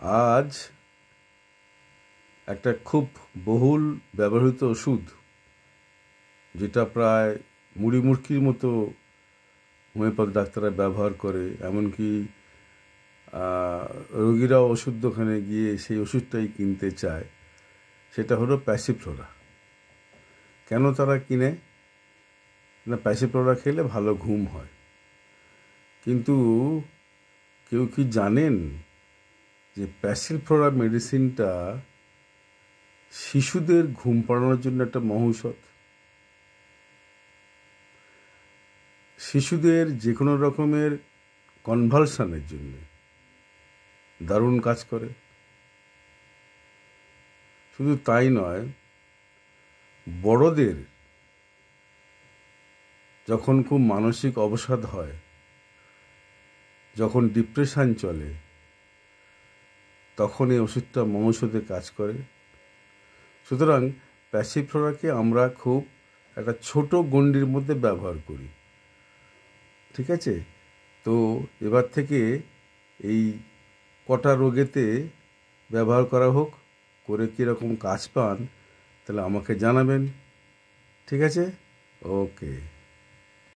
আজ একটা খুব বহুল ব্যবহৃত ওষুধ, যেটা প্রায় মুড়িমুড়কির মতো হোমিওপ্যাথি ডাক্তাররা ব্যবহার করে, এমনকি রোগীরাও ওষুধ দোকানে গিয়ে সেই ওষুধটাই কিনতে চায়, সেটা হলো প্যাসিফ্লোরা। কেন তারা কিনে? না, প্যাসিফ্লোরা খেলে ভালো ঘুম হয়। কিন্তু কেউ কি জানেন যে প্যাসিফ্লোরা মেডিসিনটা শিশুদের ঘুম পাড়ানোর জন্য একটা মহৌষধ? শিশুদের যে কোনো রকমের কনভালশনের জন্য দারুণ কাজ করে। শুধু তাই নয়, বড়দের যখন খুব মানসিক অবসাদ হয়, যখন ডিপ্রেশন চলে, তখন এই ওষুধটা মহৌষধে কাজ করে। সুতরাং প্যাসিফ্লোরাকে আমরা খুব একটা ছোট গণ্ডির মধ্যে ব্যবহার করি, ঠিক আছে? তো এবার থেকে এই কটা রোগেতে ব্যবহার করা হোক, করে কীরকম কাজ পান তাহলে আমাকে জানাবেন, ঠিক আছে? ওকে।